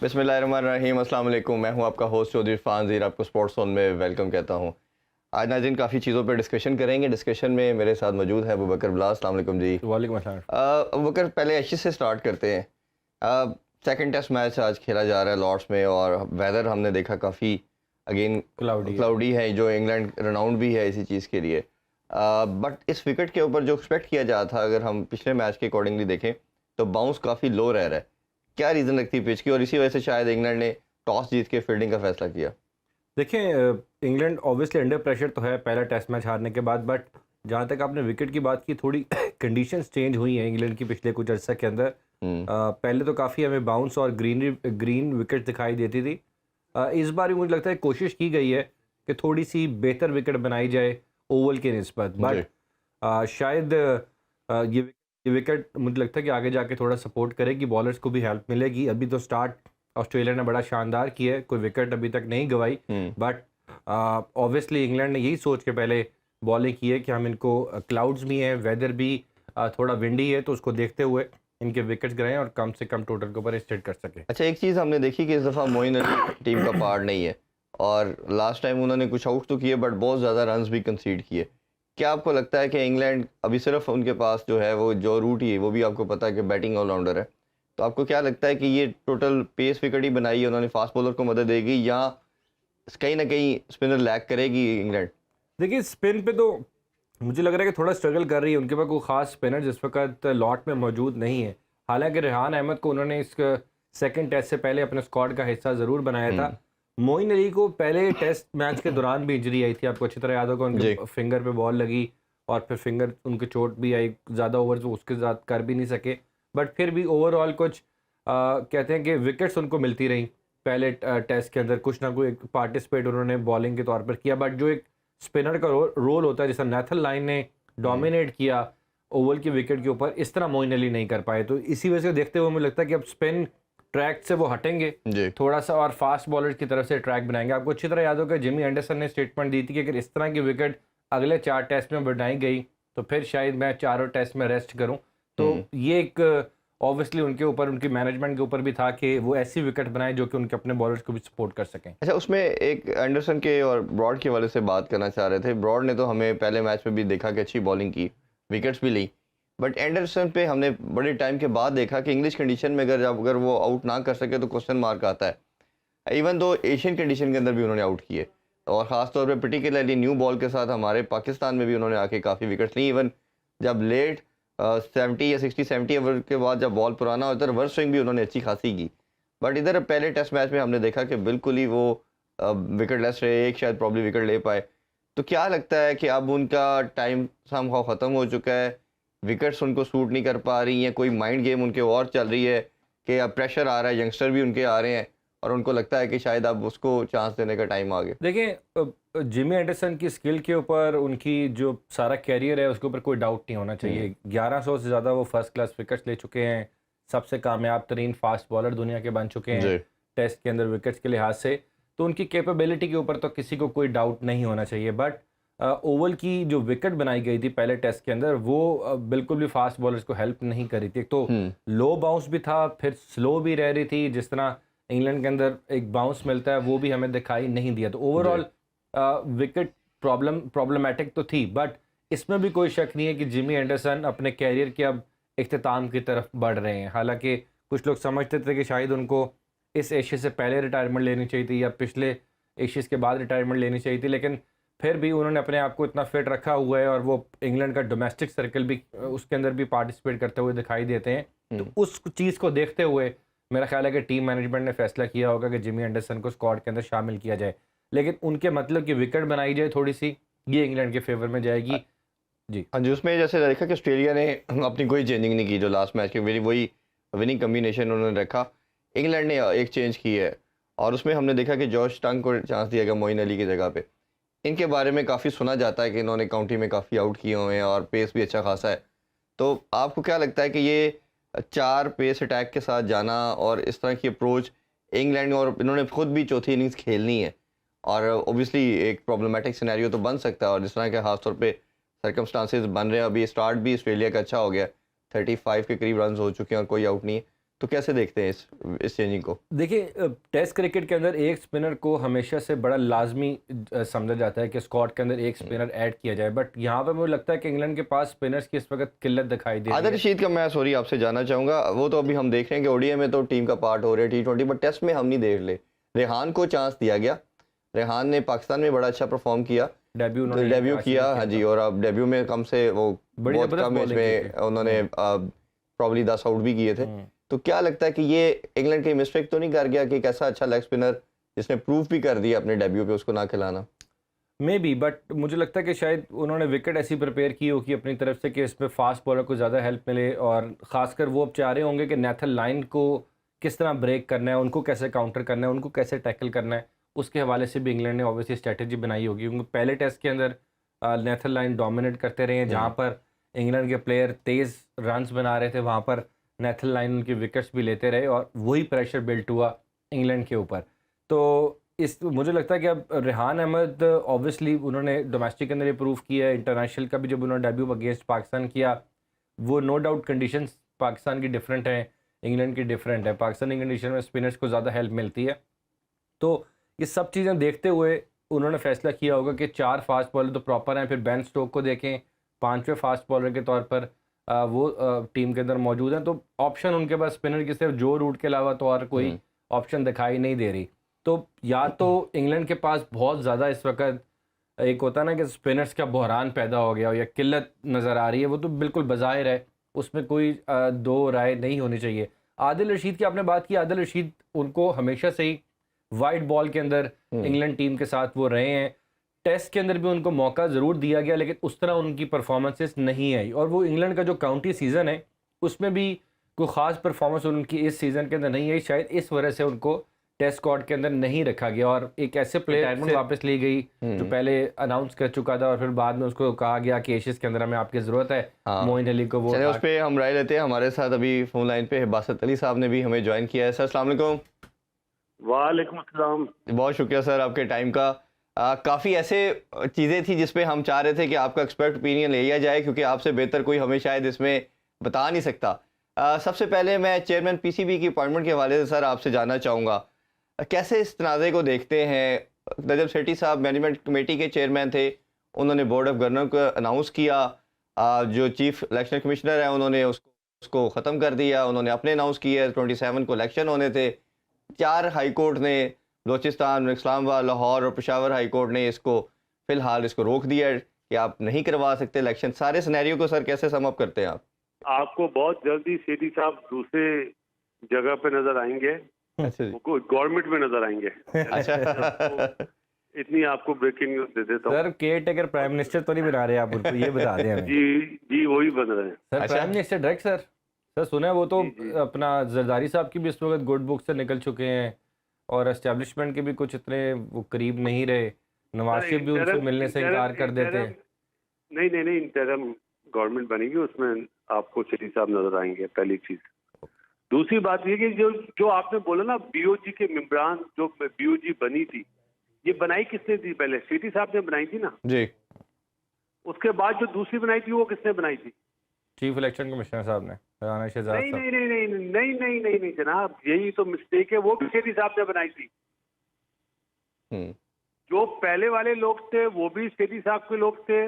बिस्मिल्लाहिर्रहमानिर्रहीम, अस्सलाम वालेकुम। मैं हूं आपका होस्ट चौधरी इरफान ज़ीर, आपको स्पोर्ट्स जोन में वेलकम कहता हूं। आज नाज़रीन काफ़ी चीज़ों पर डिस्कशन करेंगे। डिस्कशन में मेरे साथ मौजूद है अबूबकर बिलाल। अस्सलाम वालेकुम जी। वालेकुम अस्सलाम। अबूबकर, पहले एशेज़ से स्टार्ट करते हैं। सेकंड टेस्ट मैच आज खेला जा रहा है लॉर्ड्स में, और वेदर हमने देखा काफ़ी अगेन क्लाउडी है। क्लाउडी है, जो इंग्लैंड रनाउंड भी है इसी चीज़ के लिए। बट इस विकेट के ऊपर जो एक्सपेक्ट किया जा था, अगर हम पिछले मैच के अकॉर्डिंगली देखें तो बाउंस काफ़ी लो रह रहा है। क्या रीज़न लगती है पिच की, और इसी वजह से शायद इंग्लैंड ने टॉस जीत के फील्डिंग का फैसला किया? देखें, इंग्लैंड ऑब्वियसली अंडर प्रेशर तो है पहला टेस्ट मैच हारने के बाद, बट जहाँ तक आपने विकेट की बात की, थोड़ी कंडीशंस चेंज हुई हैं इंग्लैंड की पिछले कुछ अर्सा के अंदर। पहले तो काफ़ी हमें बाउंस और ग्रीन विकेट दिखाई देती थी। इस बार भी मुझे लगता है कोशिश की गई है कि थोड़ी सी बेहतर विकेट बनाई जाए ओवल के निस्बत, बट शायद ये विकेट मुझे लगता है कि आगे जाके थोड़ा सपोर्ट करेगी, बॉलर्स को भी हेल्प मिलेगी। अभी तो स्टार्ट ऑस्ट्रेलिया ने बड़ा शानदार किया है, कोई विकेट अभी तक नहीं गवाई, बट ऑब्वियसली इंग्लैंड ने यही सोच के पहले बॉलिंग की है कि हम इनको क्लाउड्स भी हैं, वेदर भी थोड़ा विंडी है, तो उसको देखते हुए इनके विकेट्स गिराएं और कम से कम टोटल के ऊपर स्टेट कर सके। अच्छा, एक चीज़ हमने देखी कि इस दफ़ा मोइन अली टीम का पार्ट नहीं है, और लास्ट टाइम उन्होंने कुछ आउट तो किए बट बहुत ज़्यादा रन्स भी कंसीड किए। क्या आपको लगता है कि इंग्लैंड अभी सिर्फ उनके पास जो है वो जो रूट ही है, वो भी आपको पता है कि बैटिंग ऑलराउंडर है, तो आपको क्या लगता है कि ये टोटल पेस विकेट ही बनाई है उन्होंने, फास्ट बॉलर को मदद देगी, या कहीं ना कहीं स्पिनर लैग करेगी इंग्लैंड? देखिए, स्पिन पे तो मुझे लग रहा है कि थोड़ा स्ट्रगल कर रही है, उनके पास कोई खास स्पिनर जिस वक्त लॉट में मौजूद नहीं है। हालांकि रेहान अहमद को उन्होंने इस सेकंड टेस्ट से पहले अपने स्क्वाड का हिस्सा ज़रूर बनाया था। मोइन अली को पहले टेस्ट मैच के दौरान भी इंजरी आई थी, आपको अच्छी तरह याद होगा, उनके फिंगर पे बॉल लगी और फिर फिंगर उनकी चोट भी आई, ज़्यादा ओवर्स वो उसके साथ कर भी नहीं सके, बट फिर भी ओवरऑल कुछ कहते हैं कि विकेट्स उनको मिलती रहीं पहले टेस्ट के अंदर। कुछ ना कोई पार्टिसिपेट उन्होंने बॉलिंग के तौर पर किया, बट जो एक स्पिनर का रोल होता है, जैसा नेथन लाइन ने डोमिनेट किया ओवल की विकेट के ऊपर, इस तरह मोइन अली नहीं कर पाए। तो इसी वजह से देखते हुए मुझे लगता है कि अब स्पिन ट्रैक से वो हटेंगे थोड़ा सा और फास्ट बॉलर की तरफ से ट्रैक बनाएंगे। आपको अच्छी तरह याद होगा जिमी एंडरसन ने स्टेटमेंट दी थी कि अगर इस तरह की विकेट अगले 4 टेस्ट में बनाई गई तो फिर शायद मैं चारों टेस्ट में रेस्ट करूं। तो ये एक ऑब्वियसली उनके ऊपर, उनकी मैनेजमेंट के ऊपर भी था कि वो ऐसी विकेट बनाए जो कि उनके अपने बॉलर्स को भी सपोर्ट कर सकें। अच्छा, उसमें एक एंडरसन के और ब्रॉड के वाले से बात करना चाह रहे थे। ब्रॉड ने तो हमें पहले मैच में भी देखा कि अच्छी बॉलिंग की, विकेट्स भी ली, बट एंडरसन पे हमने बड़े टाइम के बाद देखा कि इंग्लिश कंडीशन में अगर वो आउट ना कर सके तो क्वेश्चन मार्क आता है। इवन दो एशियन कंडीशन के अंदर भी उन्होंने आउट किए, और ख़ास तौर पे पर्टिकुलरली न्यू बॉल के साथ हमारे पाकिस्तान में भी उन्होंने आके काफ़ी विकेट्स ली। इवन जब लेट 70 या 60-70 ओवर के बाद जब बॉल पुराना होता है, रिवर्स स्विंग भी उन्होंने अच्छी खासी की। बट इधर पहले टेस्ट मैच में हमने देखा कि बिल्कुल ही वो विकेट लेस रहे, एक शायद प्रॉब्ली विकेट ले पाए। तो क्या लगता है कि अब उनका टाइम समहाउ ख़त्म हो चुका है, विकेट्स उनको सूट नहीं कर पा रही हैं, कोई माइंड गेम उनके और चल रही है कि अब प्रेशर आ रहा है, यंगस्टर भी उनके आ रहे हैं और उनको लगता है कि शायद अब उसको चांस देने का टाइम आ गया? देखिए, जिमी एंडरसन की स्किल के ऊपर, उनकी जो सारा कैरियर है उसके ऊपर कोई डाउट नहीं होना चाहिए। 1100 से ज़्यादा वो फर्स्ट क्लास विकेट्स ले चुके हैं, सबसे कामयाब तरीन फास्ट बॉलर दुनिया के बन चुके हैं टेस्ट के अंदर विकेट्स के लिहाज से। तो उनकी कैपेबिलिटी के ऊपर तो किसी को कोई डाउट नहीं होना चाहिए, बट ओवल की जो विकेट बनाई गई थी पहले टेस्ट के अंदर, वो बिल्कुल भी फास्ट बॉलर्स को हेल्प नहीं कर रही थी। एक तो लो बाउंस भी था, फिर स्लो भी रह रही थी, जिस तरह इंग्लैंड के अंदर एक बाउंस मिलता है वो भी हमें दिखाई नहीं दिया। तो ओवरऑल विकेट प्रॉब्लमेटिक तो थी, बट इसमें भी कोई शक नहीं है कि जिमी एंडरसन अपने कैरियर के अब इख्तिताम की तरफ बढ़ रहे हैं। हालांकि कुछ लोग समझते थे कि शायद उनको इस एशिया से पहले रिटायरमेंट लेनी चाहिए थी या पिछले एशिया के बाद रिटायरमेंट लेनी चाहिए थी, लेकिन फिर भी उन्होंने अपने आप को इतना फिट रखा हुआ है और वो इंग्लैंड का डोमेस्टिक सर्कल भी उसके अंदर भी पार्टिसिपेट करते हुए दिखाई देते हैं। तो उस चीज़ को देखते हुए मेरा ख्याल है कि टीम मैनेजमेंट ने फैसला किया होगा कि जिमी एंडरसन को स्क्वाड के अंदर शामिल किया जाए, लेकिन उनके मतलब कि विकेट बनाई जाए थोड़ी सी, ये इंग्लैंड के फेवर में जाएगी। जी हाँ जी, उसमें जैसे देखा कि ऑस्ट्रेलिया ने अपनी कोई चेंजिंग नहीं की, जो लास्ट मैच के वही विनिंग कम्बिनेशन उन्होंने रखा। इंग्लैंड ने एक चेंज की है, और उसमें हमने देखा कि जॉश टंग को चांस दिया गया मोइन अली की जगह पे। इनके बारे में काफ़ी सुना जाता है कि इन्होंने काउंटी में काफ़ी आउट किए हुए हैं और पेस भी अच्छा खासा है। तो आपको क्या लगता है कि ये 4 पेस अटैक के साथ जाना और इस तरह की अप्रोच इंग्लैंड, और इन्होंने खुद भी चौथी इनिंग्स खेलनी है, और ओबियसली एक प्रॉब्लमेटिक सिनेरियो तो बन सकता है, और जिस तरह के खास तौर पे सर्कमस्टांसेस बन रहे हैं, अभी स्टार्ट भी ऑस्ट्रेलिया का अच्छा हो गया, 35 के करीब रन हो चुके हैं और कोई आउट नहीं है। तो कैसे देखते हैं इस चेंजिंग को? देखिए, टेस्ट क्रिकेट के अंदर एक स्पिनर को हमेशा से बड़ा लाजमी समझा जाता है कि स्क्वाड के अंदर एक स्पिनर ऐड किया जाए, बट यहाँ पे मुझे लगता है कि इंग्लैंड के पास स्पिनर्स की इस वक्त किल्लत दिखाई दे रही आदिल है। रशीद का मैं सॉरी आपसे जानना चाहूंगा, वो तो अभी हम देख रहे हैं कि ओडीआई में तो टीम का पार्ट हो रहा है, T20, बट टेस्ट में हम नहीं देख ले। रेहान को चांस दिया गया, रेहान ने पाकिस्तान में बड़ा अच्छा परफॉर्म किया, डेब्यू किया, हाँ जी, और अब डेब्यू में कम से वो बड़ी बहुत जबरदस्त कम मैच bowling की में थी। उन्होंने प्रॉब्ली 10 आउट भी किए थे। तो क्या लगता है कि ये इंग्लैंड की मिस्टेक तो नहीं कर गया कि एक ऐसा अच्छा लेग स्पिनर जिसने प्रूव भी कर दिया अपने डेब्यू पे, उसको ना खिलाना? मे बी, बट मुझे लगता है कि शायद उन्होंने विकेट ऐसी प्रिपेयर की हो कि अपनी तरफ से कि इसमें फास्ट बॉलर को ज़्यादा हेल्प मिले, और ख़ासकर वो अब चाह रहे होंगे कि नेथन लाइन को किस तरह ब्रेक करना है, उनको कैसे काउंटर करना है, उनको कैसे टैकल करना है। उसके हवाले से भी इंग्लैंड ने ऑब्वियसली स्ट्रेटजी बनाई होगी, क्योंकि पहले टेस्ट के अंदर नेथन लाइन डोमिनेट करते रहे हैं, जहाँ पर इंग्लैंड के प्लेयर तेज़ रन्स बना रहे थे, वहाँ पर नेथन लाइन उनकी विकेट्स भी लेते रहे, और वही प्रेशर बिल्ट हुआ इंग्लैंड के ऊपर। तो मुझे लगता है कि अब रेहान अहमद ऑब्वियसली उन्होंने डोमेस्टिक के अंदर ये प्रूव किया है, इंटरनेशनल का भी जब उन्होंने डेब्यू अगेंस्ट पाकिस्तान किया, वो नो डाउट कंडीशंस पाकिस्तान की डिफरेंट हैं, इंग्लैंड की डिफरेंट है। पाकिस्तानी कंडीशन में स्पिनर्स को ज़्यादा हेल्प मिलती है। तो ये सब चीज़ें देखते हुए उन्होंने फैसला किया होगा कि 4 फास्ट बॉलर तो प्रॉपर हैं, फिर बेन स्टोक को देखें 5वें फास्ट बॉलर के तौर पर वो टीम के अंदर मौजूद हैं। तो ऑप्शन उनके पास स्पिनर की सिर्फ जो रूट के अलावा तो और कोई ऑप्शन दिखाई नहीं दे रही। तो या तो इंग्लैंड के पास बहुत ज़्यादा इस वक्त एक होता है ना कि स्पिनर्स का बहरान पैदा हो गया हो या किल्लत नज़र आ रही है, वो तो बिल्कुल बज़ाहिर है, उसमें कोई दो राय नहीं होनी चाहिए। आदिल रशीद की आपने बात की, आदिल रशीद उनको हमेशा से ही वाइड बॉल के अंदर इंग्लैंड टीम के साथ वो रहे हैं। टेस्ट के अंदर भी उनको मौका ज़रूर दिया गया, लेकिन उस तरह उनकी परफॉर्मेंसेस नहीं आई, और वो इंग्लैंड का जो काउंटी सीज़न है उसमें भी कोई ख़ास परफॉर्मेंस उनकी इस सीज़न के अंदर नहीं आई। शायद इस वजह से उनको टेस्ट स्क्वाड के अंदर नहीं रखा गया, और एक ऐसे प्लेयर से वापस ली गई जो पहले अनाउंस कर चुका था, और फिर बाद में उसको कहा गया कि एशियस के अंदर हमें आपकी ज़रूरत है, मोइन अली को वो चलिए उस पर हम राय लेते हैं। हमारे साथ अभी फोन लाइन पे बासत अली साहब ने भी हमें ज्वाइन किया है। सर अस्सलाम वालेकुम। वालेकुम अस्सलाम। बहुत शुक्रिया सर आपके टाइम का। काफ़ी ऐसे चीज़ें थी जिस पे हम चाह रहे थे कि आपका एक्सपर्ट ओपिनियन ले लिया जाए, क्योंकि आपसे बेहतर कोई हमें शायद इसमें बता नहीं सकता। सबसे पहले मैं चेयरमैन पीसीबी की अपॉइंटमेंट के हवाले से सर आपसे जानना चाहूँगा, कैसे इस तनाज़े को देखते हैं? नजब सेठी साहब मैनेजमेंट कमेटी के चेयरमैन थे, उन्होंने बोर्ड ऑफ गवर्नर को अनाउंस किया, जो चीफ इलेक्शन कमिश्नर है उन्होंने उसको ख़त्म कर दिया, उन्होंने अपने अनाउंस किया। 27 को इलेक्शन होने थे। 4 हाई कोर्ट ने, बलोचिस्तान, इस्लामाबाद, लाहौर और पेशावर हाई कोर्ट ने फ़िलहाल इसको रोक दिया है कि आप नहीं करवा सकते इलेक्शन। सारे सिनेरियो को सर कैसे सम अप करते हैं आप? आपको बहुत जल्दी सेठी साहब दूसरे जगह पे नजर आएंगे, अच्छा जी। वो गवर्नमेंट में नजर आएंगे। अच्छा इतनी आपको ब्रेकिंग न्यूज दे देता हूँ। Sir care taker prime minister तो नहीं बना रहे आप उनको, ये बता दें हमें। जी वही बन रहे हैं। सर अच्छा। प्राइम मिनिस्टर डायरेक्ट सर सुना है वो तो अपना जरदारी साहब की भी इस वक्त गुड बुक से निकल चुके हैं, और एस्टेब्लिशमेंट के भी कुछ इतने वो करीब नहीं रहे। नवाज शरीफ भी उनसे मिलने से इनकार कर देते हैं। नहीं इंटरम गवर्नमेंट बनेगी, उसमें आपको सेठी साहब नजर आएंगे, पहली चीज। दूसरी बात ये कि जो आपने बोला ना बीओजी के मेंबरान, जो बीओजी बनी थी, ये बनाई किसने थी? पहले सेठी साहब ने बनाई थी ना जी। उसके बाद जो दूसरी बनाई थी वो किसने बनाई थी? चीफ इलेक्शन कमिश्नर साहब ने, राना शहजाद नहीं साहब। नहीं नहीं नहीं नहीं नहीं नहीं नहीं जनाब, यही तो मिस्टेक है। वो भी सेठी साहब ने बनाई थी। जो पहले वाले लोग थे वो भी सेठी साहब के लोग थे,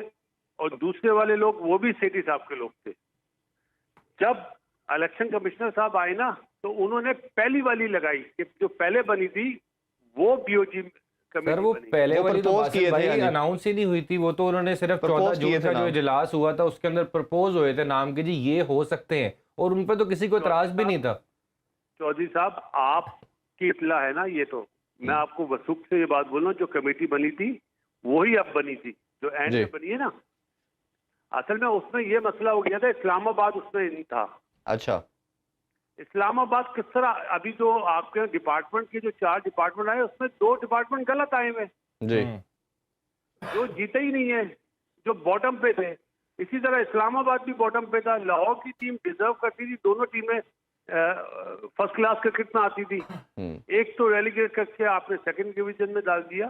और दूसरे वाले लोग वो भी सेठी साहब के लोग थे। जब इलेक्शन कमिश्नर साहब आए ना, तो उन्होंने पहली वाली लगाई कि जो पहले बनी थी वो बीओजी सर वो पहले वो वाली तो propose किए थे, भाई यानी। अनाउंस ही नहीं हुई थी, वो तो उन्होंने सिर्फ Propose 14 किए जून थे का जो नाम। इजलास हुआ था उसके अंदर प्रपोज हुए थे नाम के, जी ये हो सकते हैं, और उन पर तो किसी को इतराज भी नहीं था। चौधरी साहब आपकी इतला है ना, ये तो मैं आपको वसूख से ये बात बोल रहा हूँ, जो कमेटी बनी थी वही अब बनी थी, जो एंड में बनी है ना। असल में उसमें ये मसला हो गया था, इस्लामाबाद उसमें नहीं था। अच्छा। इस्लामाबाद किस तरह, अभी जो आपके डिपार्टमेंट के जो 4 डिपार्टमेंट आए उसमें 2 डिपार्टमेंट गलत आए हुए, जी। जो जीते ही नहीं है, जो बॉटम पे थे। इसी तरह इस्लामाबाद भी बॉटम पे था। लाहौर की टीम डिजर्व करती थी, दोनों टीमें फर्स्ट क्लास क्रिकेट में आती थी। एक तो रेलीगेट करके आपने सेकंड डिवीजन में डाल दिया।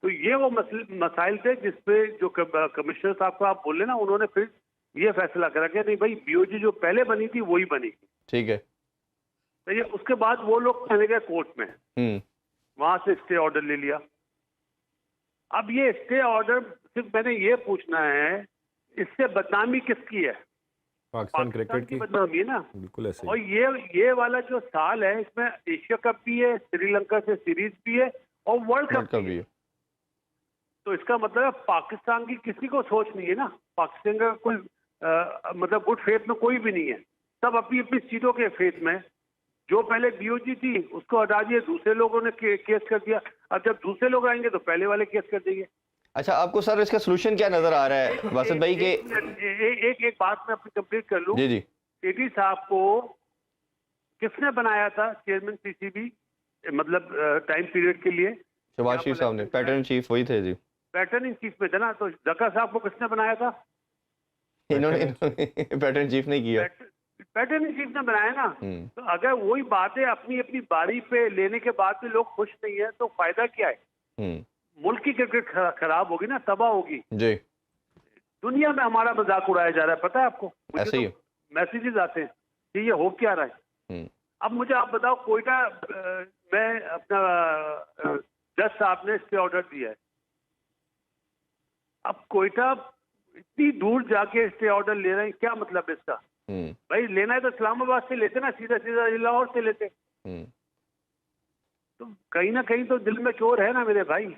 तो ये वो मसाइल थे जिसपे जो कमिश्नर साहब को आप बोले ना, उन्होंने फिर ये फैसला करा कि नहीं भाई बीओजी जो पहले बनी थी वही बनेगी। ठीक है। तो ये उसके बाद वो लोग चले गए कोर्ट में, वहां से स्टे ऑर्डर ले लिया। अब ये स्टे ऑर्डर सिर्फ मैंने ये पूछना है, इससे बदनामी किसकी है? पाकिस्तान क्रिकेट की बदनामी है ना। बिल्कुल ऐसे और ये वाला जो साल है, इसमें एशिया कप भी है, श्रीलंका से सीरीज भी है और वर्ल्ड कप भी है। तो इसका मतलब है पाकिस्तान की किसी को सोच नहीं है ना, पाकिस्तान का कोई मतलब गुड फेथ में कोई भी नहीं है, सब अपनी अपनी सीटों के फेथ में। जो पहले बीओजी थी उसको हटा दिया, दूसरे लोगों ने केस कर दिया, अब जब दूसरे लोग आएंगे तो पहले वाले केस कर देंगे। अच्छा, आपको सर इसका सोल्यूशन क्या नजर आ रहा है वासिफ भाई के? एक बात मैं अपनी कंप्लीट कर लूं। जी जी। सेठी साहब को किसने बनाया था चेयरमैन पीसीबी, मतलब टाइम पीरियड के लिए? शहबाज शरीफ साहब ने, पैटर्न चीफ वही थे जी। पैटर्न इन चीफ में थे ना। तो जका साहब को किसने बनाया था? इन्होंने पैटर्न चीफ ने किया। पैटर्न इन चीफ ने बनाया ना। तो अगर वही बातें अपनी अपनी बारी पे लेने के बाद भी लोग खुश नहीं है तो फायदा क्या है? मुल्क की क्रिकेट खराब होगी ना, तबाह होगी जी। दुनिया में हमारा मजाक उड़ाया जा रहा है, पता है आपको? ऐसे ही मैसेजेस आते हैं कि ये हो क्या रहा है। अब मुझे आप बताओ, कोयटा में अपना जज साहब ने स्टे ऑर्डर दिया है। अब कोयटा इतनी दूर जाके स्टे ऑर्डर ले रहे हैं, क्या मतलब इसका? भाई लेना है तो इस्लामाबाद से लेते ना, सीधा सीधा लाहौर से लेते। तो कहीं ना कहीं तो दिल में चोर है ना मेरे भाई।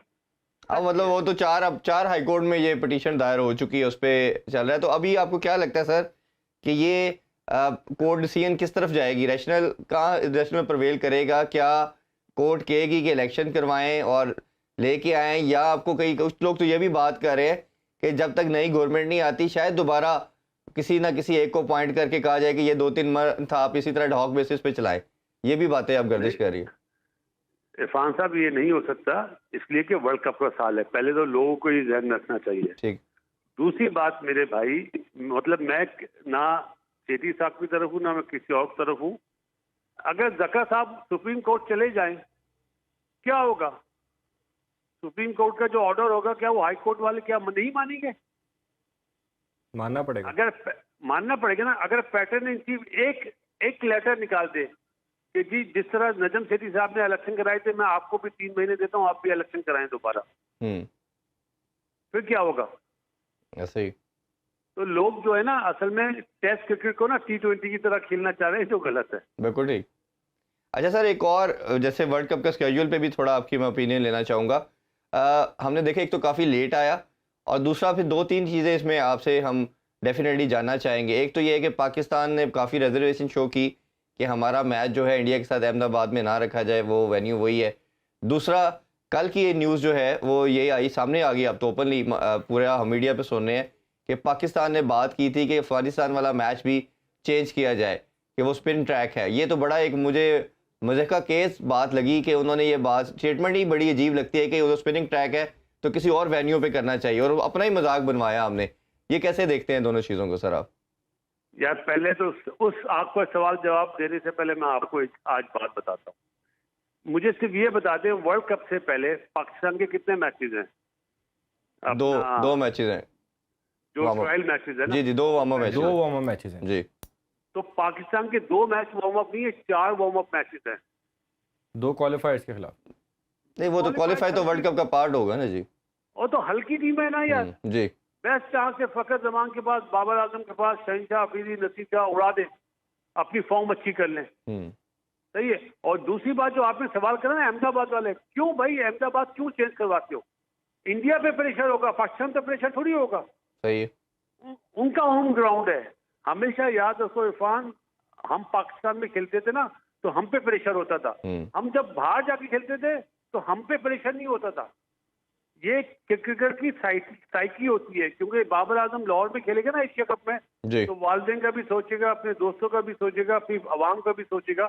अब मतलब वो तो चार हाई कोर्ट में ये पिटीशन दायर हो चुकी है, उस पर चल रहा है। तो अभी आपको क्या लगता है सर कि ये कोर्ट डिसीजन किस तरफ जाएगी? रैशनल प्रवेल करेगा? क्या कोर्ट कहेगी कि इलेक्शन करवाएं और लेके आएं, या आपको कुछ लोग तो ये भी बात कर रहे हैं कि जब तक नई गवर्नमेंट नहीं आती शायद दोबारा किसी ना किसी एक को पॉइंट करके कहा जाए कि ये 2-3 मंथ था, आप इसी तरह ढॉक बेसिस पे चलाएं। ये भी बातें आप गर्दिश कर रही है। इरफान साहब, ये नहीं हो सकता, इसलिए कि वर्ल्ड कप का साल है। पहले तो लोगों को ये ध्यान रखना चाहिए। ठीक। दूसरी बात मेरे भाई, मतलब मैं ना सेठी साहब की तरफ हूँ ना मैं किसी और की तरफ हूँ। अगर जका साहब सुप्रीम कोर्ट चले जाएं, क्या होगा? सुप्रीम कोर्ट का जो ऑर्डर होगा, क्या वो हाई कोर्ट वाले क्या नहीं मानेंगे? मानना पड़ेगा। अगर मानना पड़ेगा ना। अगर पैटर्न इन चीफ एक लेटर निकाल दे कि जी जिस तरह नजम सेठी साहब ने इलेक्शन कराए थे, मैं आपको भी 3 महीने देता हूँ, आप भी इलेक्शन कराएं दोबारा, फिर क्या होगा? ऐसे ही तो लोग जो है ना, असल में टेस्ट क्रिकेट को ना T20 की तरह खेलना चाह रहे हैं, जो गलत है। बिल्कुल ठीक। अच्छा सर, एक और जैसे वर्ल्ड कप का स्केड्यूल पे भी थोड़ा आपकी मैं ओपिनियन लेना चाहूँगा। हमने देखा एक तो काफ़ी लेट आया, और दूसरा फिर 2-3 चीज़ें इसमें आपसे हम डेफिनेटली जानना चाहेंगे। एक तो ये है कि पाकिस्तान ने काफ़ी रिजर्वेशन शो की कि हमारा मैच जो है इंडिया के साथ अहमदाबाद में ना रखा जाए, वो वेन्यू वही है। दूसरा, कल की ये न्यूज़ जो है वो ये आई, सामने आ गई, अब तो ओपनली पूरा हम मीडिया पे सुन रहे हैं कि पाकिस्तान ने बात की थी कि अफगानिस्तान वाला मैच भी चेंज किया जाए, कि वो स्पिन ट्रैक है। ये तो बड़ा एक मुझे मज़े का केस बात लगी कि उन्होंने ये बात, स्टेटमेंट ही बड़ी अजीब लगती है कि वो स्पिनिंग ट्रैक है तो किसी और वेन्यू पे करना चाहिए, और अपना ही मजाक बनवाया हमने। ये कैसे देखते हैं दोनों चीज़ों को सर आप? यार पहले तो उस आपको सवाल जवाब देने से पहले मैं आपको आज बात बताता हूँ। मुझे सिर्फ ये बता दें, वर्ल्ड कप से पहले पाकिस्तान के कितने मैचेस हैं? दो मैचेस हैं, जो ट्रायल मैचेस है ना। जी, 2 वार्म अप मैचेस हैं जी। तो पाकिस्तान के 2 मैच वार्म अप नहीं है, 4 वार्म अप मैचेस हैं, 2 क्वालिफायर्स के खिलाफ। नहीं, वो तो क्वालिफाई तो वर्ल्ड कप का पार्ट होगा ना जी। और तो हल्की टीम है ना यार जी। बेस्ट चांस है फखर जमान के पास, बाबर आजम के पास, शहनशाह अफरीदी, नसीर शाह उड़ा दे, अपनी फॉर्म अच्छी कर लें। सही है। और दूसरी बात जो आपने सवाल करा ना अहमदाबाद वाले, क्यों भाई अहमदाबाद क्यों चेंज करवाते हो? इंडिया पे प्रेशर होगा, पाकिस्तान पे प्रेशर थोड़ी होगा। सही है। उनका होम ग्राउंड है। हमेशा याद रखो इरफान, हम पाकिस्तान में खेलते थे ना तो हम पे प्रेशर होता था, हम जब बाहर जाके खेलते थे तो हम पे प्रेशर नहीं होता था। ये क्रिकेट की साइकी होती है, क्योंकि बाबर आजम लाहौर में खेलेगा ना एशिया कप में, तो वालिदैन का भी सोचेगा, अपने दोस्तों का भी सोचेगा, अपनी आवाम का भी सोचेगा।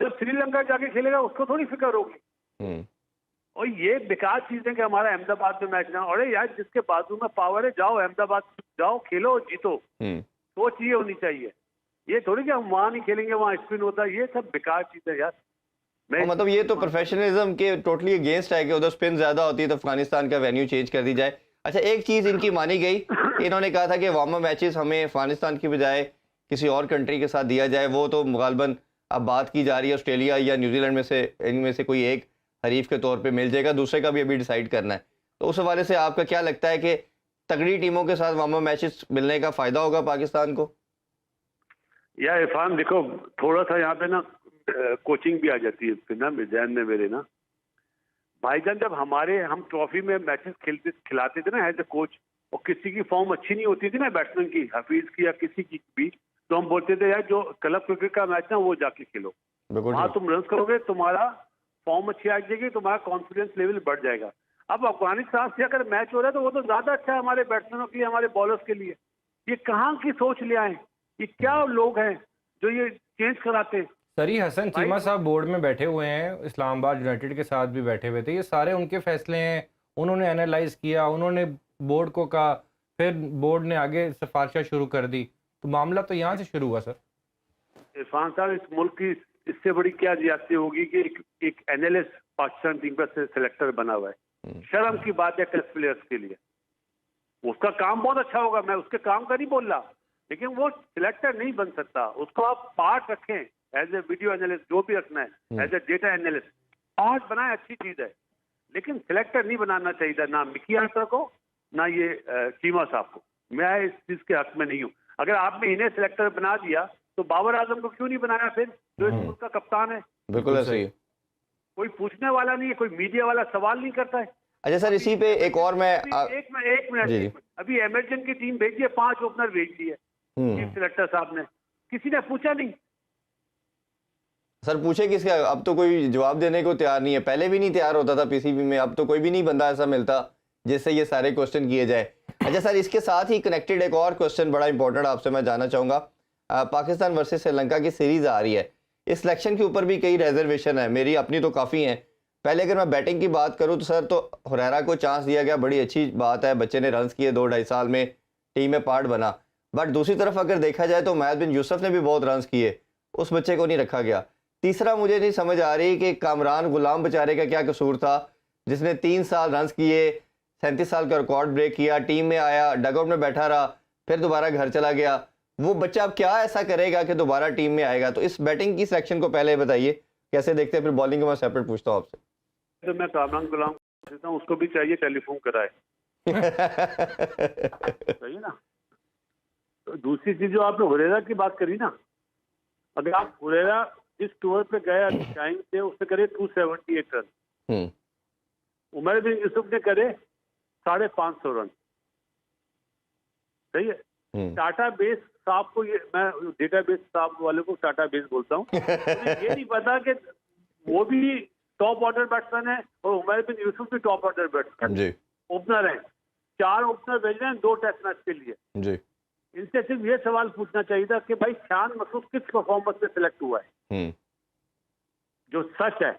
जब श्रीलंका जाके खेलेगा उसको थोड़ी फिक्र होगी। और ये बेकार चीज है कि हमारा अहमदाबाद में मैच ना, और यार जिसके बाजू में पावर है, जाओ अहमदाबाद, जाओ खेलो और जीतो। सोच ये होनी चाहिए, ये थोड़ी कि हम वहां नहीं खेलेंगे, वहां स्पिन होता है, ये सब बेकार चीज है यार। मतलब ये तो प्रोफेशनलिज्म के टोटली अगेंस्ट है कि उधर स्पिन ज्यादा होती है तो अफगानिस्तान का वेन्यू चेंज कर दी जाए। अच्छा, एक चीज इनकी मानी गई, इन्होंने कहा था कि वार्म अप मैचेस हमें अफगानिस्तान की बजाय किसी और कंट्री के साथ दिया जाए, वो तो गालबन अब बात की जा रही है ऑस्ट्रेलिया या न्यूजीलैंड में से, इनमें से कोई एक हरीफ के तौर पे मिल जाएगा, दूसरे का भी अभी डिसाइड करना है। तो उस हवाले से आपका क्या लगता है कि तगड़ी टीमों के साथ वार्म मैचेस मिलने का फ़ायदा होगा पाकिस्तान को? या इरफान देखो, थोड़ा सा यहाँ पे ना कोचिंग भी आ जाती है फिर ना जहन में मेरे ना। भाईजान जब हम ट्रॉफी में मैचेस खिलाते थे ना एज ए कोच, और किसी की फॉर्म अच्छी नहीं होती थी ना बैट्समैन की, हफीज की या किसी की भी, तो हम बोलते थे यार जो क्लब क्रिकेट का मैच ना वो जाके खेलो, वहाँ तुम रन करोगे, तुम्हारा फॉर्म अच्छी आ जाएगी, तुम्हारा कॉन्फिडेंस लेवल बढ़ जाएगा। अब अफगानिस्तान से अगर मैच हो रहा है तो वो तो ज्यादा अच्छा है हमारे बैट्समैनों के लिए, हमारे बॉलर्स के लिए। ये कहाँ की सोच ले आए, ये क्या लोग हैं जो ये चेंज कराते हैं? सरी हसन चीमा साहब बोर्ड में बैठे हुए हैं, इस्लामाबाद यूनाइटेड के साथ भी बैठे हुए थे, ये सारे उनके फैसले हैं, उन्होंने एनालाइज किया, उन्होंने बोर्ड को कहा, फिर बोर्ड ने आगे सिफारिशें शुरू कर दी, तो मामला तो यहाँ से शुरू हुआ सर। इरफान साहब, इस मुल्क की इससे बड़ी क्या ज्यादती होगी कि एक एनालिस्ट पाकिस्तान टीम का सिलेक्टर बना हुआ है। शर्म की बात है टेस्ट प्लेयर्स के लिए। उसका काम बहुत अच्छा होगा, मैं उसके काम का नहीं बोल रहा, लेकिन वो सिलेक्टर नहीं बन सकता। उसको आप पार्ट रखें एज ए वीडियो एनालिस्ट, जो भी रखना है, as a data analyst part बनाए, अच्छी चीज है, लेकिन सिलेक्टर नहीं बनाना चाहिए था, ना मिकी आर्टर को ना ये चीमा साहब को। मैं इस चीज के हक में नहीं हूँ। अगर आपने इन्हें सिलेक्टर बना दिया तो बाबर आजम को क्यों नहीं बनाया फिर, जो इस मुल्क का कप्तान है? बिल्कुल ऐसा ही है। कोई पूछने वाला नहीं है, कोई मीडिया वाला सवाल नहीं करता है। अच्छा सर, इसी पे एक और मैं एक मिनट, अभी एमर्जन की टीम भेजी है, 5 ओपनर भेज दी है चीफ सिलेक्टर साहब ने, किसी ने पूछा नहीं। सर पूछे किसका, अब तो कोई जवाब देने को तैयार नहीं है। पहले भी नहीं तैयार होता था पीसीबी में, अब तो कोई भी नहीं बंदा ऐसा मिलता जिससे ये सारे क्वेश्चन किए जाए। अच्छा सर, इसके साथ ही कनेक्टेड एक और क्वेश्चन बड़ा इंपॉर्टेंट आपसे मैं जानना चाहूँगा। पाकिस्तान वर्सेस श्रीलंका की सीरीज़ आ रही है, इस सिलेक्शन के ऊपर भी कई रिजर्वेशन है, मेरी अपनी तो काफ़ी हैं। पहले अगर मैं बैटिंग की बात करूँ तो सर, तो हुरैरा को चांस दिया गया, बड़ी अच्छी बात है, बच्चे ने रन्स किए, 2-2.5 साल में टीम में पार्ट बना। बट दूसरी तरफ अगर देखा जाए तो मुहम्मद बिन यूसुफ ने भी बहुत रन्स किए, उस बच्चे को नहीं रखा गया। तीसरा मुझे नहीं समझ आ रही कि कामरान गुलाम बेचारे का क्या कसूर था, जिसने 3 साल रन्स किए, 37 साल का रिकॉर्ड ब्रेक किया, टीम में आया, डगआउट में बैठा रहा, फिर दोबारा घर चला गया। वो बच्चा अब क्या ऐसा करेगा कि दोबारा टीम में आएगा? तो इस बैटिंग की सिलेक्शन को पहले बताइए कैसे देखते हैं, फिर बॉलिंग को मैं सेपरेट पूछता हूँ आपसे। तो मैं कामरान गुलाम देता हूँ, उसको भी चाहिए टेलीफोन कराए। सही ना। तो दूसरी चीज जो आपने हुरैरा की बात करी ना, अगर आप हुरैरा जिस टूर पे गए टाइम से, उसने करे 278 रन, उमर बिन यूसुफ ने करे 550 रन। सही है। टाटा बेस साहब को, ये मैं डेटा बेस साहब वाले को टाटा बेस बोलता हूँ, ये नहीं पता कि वो भी टॉप ऑर्डर बैट्समैन है और उमर बिन यूसुफ भी टॉप ऑर्डर बैट्समैन ओपनर है। 4 ओपनर भेज रहे हैं 2 टेस्ट मैच के लिए जी। इनसे सिर्फ ये सवाल पूछना चाहिए था कि भाई शान मसूद किस परफॉर्मेंस में सिलेक्ट हुआ है, जो सच है,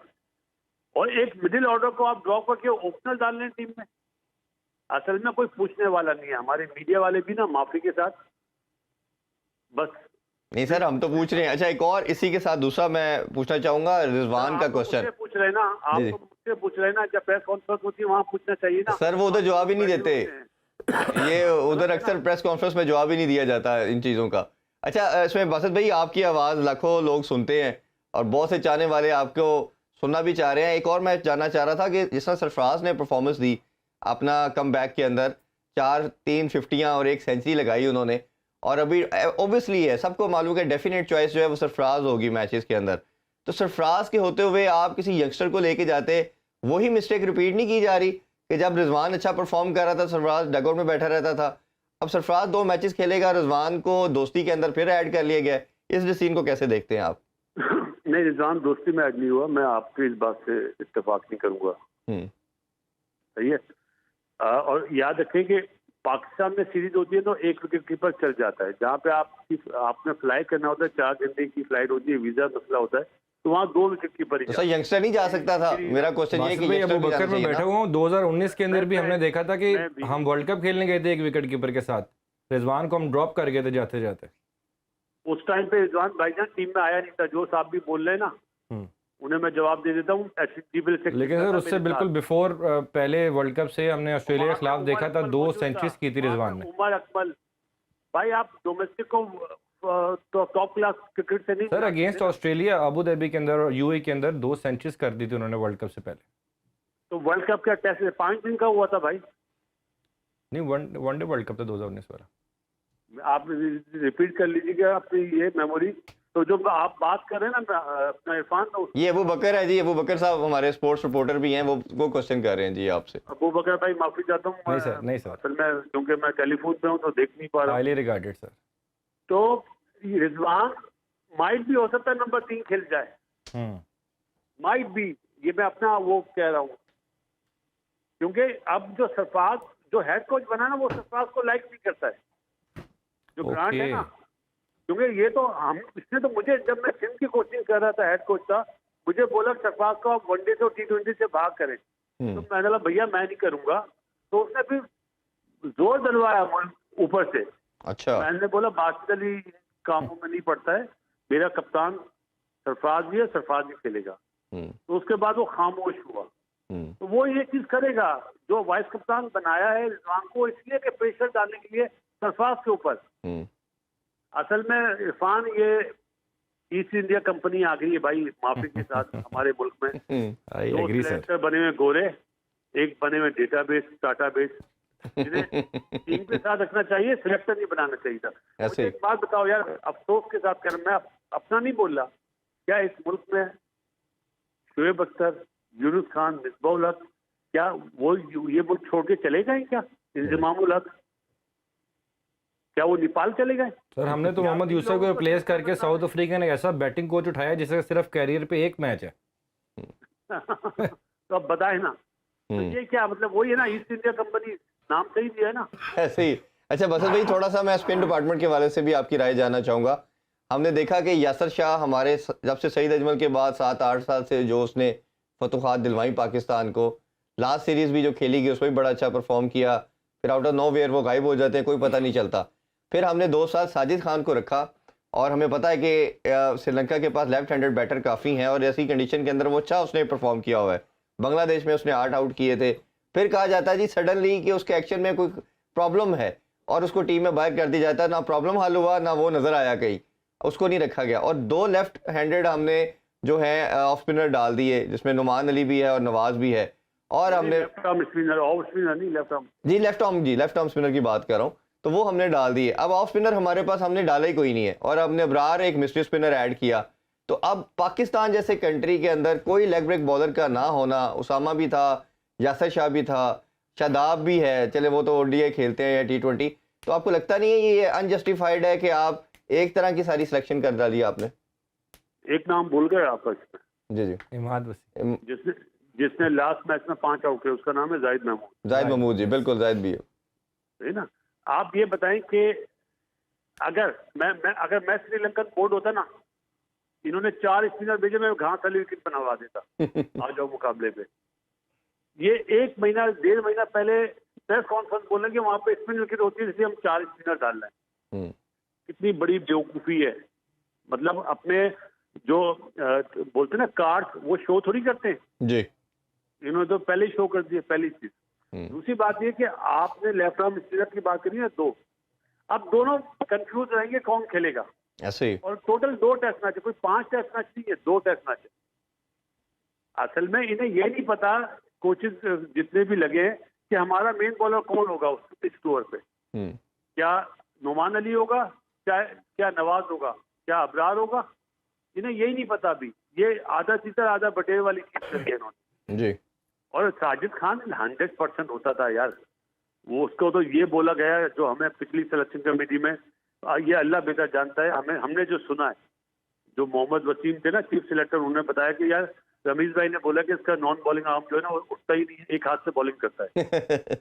और एक मिडिल ऑर्डर को आप ड्रॉ करके ओपनर डाल रहे हैं टीम में। असल में कोई पूछने वाला नहीं है, हमारे मीडिया वाले भी ना माफी के साथ बस। नहीं सर, हम तो पूछ रहे हैं। अच्छा, एक और इसी के साथ दूसरा मैं पूछना चाहूंगा, रिजवान का क्वेश्चन पूछ रहे हैं ना आप, तो मुझसे पूछ रहे हैं ना, जब प्रेस कॉन्फ्रेंस होती है वहाँ पूछना चाहिए ना सर। वो उधर जवाब ही नहीं देते, ये उधर अक्सर प्रेस कॉन्फ्रेंस में जवाब ही नहीं दिया जाता है इन चीज़ों का। अच्छा, इसमें बासत भाई, आपकी आवाज़ लाखों लोग सुनते हैं और बहुत से चाहने वाले आपको सुनना भी चाह रहे हैं। एक और मैं जानना चाह रहा था कि जिस तरह सरफराज ने परफॉर्मेंस दी अपना कम बैक के अंदर, 3 50 और 1 सेंचुरी लगाई उन्होंने, और अभी ऑब्वियसली है, सबको मालूम है डेफिनेट चॉइस जो है वो सरफराज होगी मैचेस के अंदर। तो सरफराज के होते हुए आप किसी यंगस्टर को लेके जाते, वही मिस्टेक रिपीट नहीं की जा रही कि जब रिजवान अच्छा परफॉर्म कर रहा था सरफराज डगआउट में बैठा रहता था। अब सरफराज 2 मैचेस खेलेगा, रिजवान को दोस्ती के अंदर फिर ऐड कर लिया गया। इस डिसीजन को कैसे देखते हैं आप? नहीं, रिजवान दोस्ती में ऐड नहीं हुआ, मैं आपकी इस बात से इत्तेफाक नहीं करूंगा। सही है। और याद रखें कि पाकिस्तान में सीरीज होती है तो 1 विकेट कीपर चल जाता है। जहाँ पे आपने फ्लाई करना होता है, 4 घंटे की फ्लाइट होती है, वीजा मसला होता है, तो वहाँ 2 विकेट कीपर ही। तो यंगस्टर नहीं जा सकता था? मेरा क्वेश्चन ये कि अबू बकर में बैठा हुआ हूँ, 2019 के अंदर भी हमने देखा था कि हम वर्ल्ड कप खेलने गए थे 1 विकेट कीपर के साथ, रिजवान को हम ड्रॉप कर गए थे जाते जाते। उस टाइम पे रिजवान भाईजान टीम में आया नहीं था, जो साहब भी बोल रहे हैं ना, उन्हें मैं जवाब दे देता हूँ। लेकिन सर उससे बिल्कुल बिफोर पहले वर्ल्ड कप से हमने ऑस्ट्रेलिया के खिलाफ देखा था, 2 सेंचुरीज की थी रिजवान ने। उमर अकमल भाई, आप डोमेस्टिक को तो टॉप क्लास क्रिकेट से नहीं सर मिला। अगेंस्ट ऑस्ट्रेलिया अबू धाबी के अंदर और यूएई के अंदर 2 सेंचुरीज कर दी थी उन्होंने वर्ल्ड कप से पहले। तो वर्ल्ड कप क्या टेस्ट 5 दिन का हुआ था भाई? नहीं, वनडे वर्ल्ड कप था 2019 वाला। आप रिपीट कर लीजिएगा अपनी ये मेमोरी। तो जो आप बात कर रहे हैं ना अपना इरफान, तो ये अबू बकर है जी, अबू बकर साहब हमारे स्पोर्ट्स रिपोर्टर भी हैं, वो क्वेश्चन कर रहे हैं जी आपसे। अबू बकर भाई माफी चाहता हूँ। नहीं सर, नहीं सर, असल में क्योंकि मैं टेलीफोन पे हूँ तो देख नहीं पा रहा हूँ। Highly regarded sir. तो रिजवान माइट भी हो सकता है नंबर 3 खेल जाए, माइट भी, ये मैं अपना वो कह रहा हूँ। क्योंकि अब जो सरफराज जो हेड कोच बना ना, वो सरफराज को लाइक नहीं करता है, जो ग्रांट है ना। क्योंकि ये तो हम, इसने तो मुझे, जब मैं सिंध की कोचिंग कर रहा था हेड कोच था, मुझे बोला सरफराज को आप वनडे से T20 से भाग करें। तो मैंने बोला भैया मैं नहीं करूंगा। तो उसने फिर जोर दिलवाया ऊपर से। अच्छा, मैंने बोला बासित अली कामों में नहीं पड़ता है, मेरा कप्तान सरफराज भी है, सरफराज भी खेलेगा। तो उसके बाद वो खामोश हुआ। तो वो ये चीज करेगा जो वाइस कप्तान बनाया है रिजवान को, इसलिए कि प्रेशर डालने के लिए सरफराज के ऊपर। असल में इरफान, ये ईस्ट इंडिया कंपनी आ गई है भाई माफी के साथ हमारे मुल्क में। आई दो एग्री सर। सिलेक्टर बने हुए गोरे, एक बने हुए डेटाबेस डाटाबेस, जिन्हें टीम के साथ रखना चाहिए, सिलेक्टर नहीं बनाना चाहिए था। ऐसे मुझे एक बात बताओ यार, अफसोस के साथ कर, मैं अपना नहीं बोल रहा, क्या इस मुल्क में शोएब अख्तर, यूनुस खान, मिसबाह उल हक, क्या वो ये मुल्क छोड़ के चले गए क्या? इंजमाम उल हक, क्या वो नेपाल चले गए? सर हमने तो मोहम्मद यूसुफ को रिप्लेस करके साउथ अफ्रीका ने ऐसा बैटिंग कोच उठाया जिसका सिर्फ कैरियर पे एक मैच है। तो अब बताए ना, तो ये क्या मतलब, वही है ना, ईस्ट इंडिया कंपनी नाम सही दिया है ना। ऐसे ही। अच्छा बसंत भाई, थोड़ा सा मैं स्पिन डिपार्टमेंट के वाले से भी आपकी राय जानना चाहूँगा। हमने देखा कि यासर शाह हमारे जब से सईद अजमल के बाद 7-8 साल से जो उसने फतुहात दिलवाई पाकिस्तान को, लास्ट सीरीज़ भी जो खेली गई उसमें भी बड़ा अच्छा परफॉर्म किया, फिर आउट ऑफ नोवेयर वो गायब हो जाते हैं, कोई पता नहीं चलता। फिर हमने 2 साल साजिद खान को रखा और हमें पता है कि श्रीलंका के पास लेफ्ट हैंडेड बैटर काफ़ी हैं और ऐसी कंडीशन के अंदर वो अच्छा उसने परफॉर्म किया हुआ है। बांग्लादेश में उसने 8 आउट किए थे। फिर कहा जाता है जी सडनली कि उसके एक्शन में कोई प्रॉब्लम है और उसको टीम में बाहर कर दिया जाता है, ना प्रॉब्लम हल हुआ ना वो नज़र आया कहीं, उसको नहीं रखा गया। और 2 लेफ्ट हैंडेड हमने जो है ऑफ स्पिनर डाल दिए, जिसमें नुमान अली भी है और नवाज भी है। और हमने left arm spinner, off spinner नहीं, लेफ्ट आर्म जी लेफ्ट आर्म स्पिनर की बात कर रहा हूँ, तो वो हमने डाल दिए। अब ऑफ स्पिनर हमारे पास हमने डाला ही कोई नहीं है और हमने अबरार एक मिस्ट्री स्पिनर ऐड किया। तो अब पाकिस्तान जैसे कंट्री के अंदर कोई लेग ब्रेक बॉलर का ना होना, उसामा भी था, यासर शाह भी था, शादाब भी है, चले वो तो ओडीआई खेलते हैं या T20, तो आपको लगता नहीं है ये अनजस्टिफाइड है कि आप एक तरह की सारी सिलेक्शन कर डाली आपने? एक नाम भूल गए आप इसमें, जी जी, इमाद वसीम। जिसने लास्ट मैच में 5 आउट किए, उसका नाम है जाहिद महमूद। जाहिद महमूद जी, बिल्कुल जाहिद भी है ना। आप ये बताएं कि अगर मैं श्रीलंकन बोर्ड होता ना, इन्होंने 4 स्पिनर भेजे, मैं घास वाली विकेट बनवा देता आ जाओ मुकाबले पे। ये 1 महीना 1.5 महीना पहले प्रेस कॉन्फ्रेंस बोलेंगे वहां पे स्पिन विकेट होती है, इसलिए हम 4 स्पिनर डाल रहे हैं। कितनी बड़ी बेवकूफी है। मतलब अपने जो बोलते हैं ना कार्ड, वो शो थोड़ी करते हैं जी। इन्होंने तो पहले ही शो कर दिया, पहली चीज। दूसरी बात ये कि आपने लेफ्ट आर्म स्पिनर की बात करी है 2, अब दोनों कंफ्यूज रहेंगे कौन खेलेगा। ऐसे ही। और टोटल 2 टेस्ट मैच है, कोई 5 टेस्ट मैच नहीं है, 2 टेस्ट मैच है। असल में इन्हें ये नहीं पता, कोचेज जितने भी लगे हैं, कि हमारा मेन बॉलर कौन होगा उस ओवर पे। क्या नुमान अली होगा, क्या नवाज होगा, क्या अबरार होगा, इन्हें यही नहीं पता अभी। ये आधा तीसरा आधा बटेर वाली चीज कर दी इन्होंने जी। और साजिद खान 100% होता था यार, वो उसको तो ये बोला गया जो हमें पिछली सिलेक्शन कमेटी में, ये अल्लाह बेहतर जानता है, हमने जो सुना है, जो मोहम्मद वसीम थे ना चीफ सिलेक्टर, उन्होंने बताया कि यार रमीज भाई ने बोला कि इसका नॉन बॉलिंग आर्म जो है ना वो उठता ही नहीं है, एक हाथ से बॉलिंग करता है।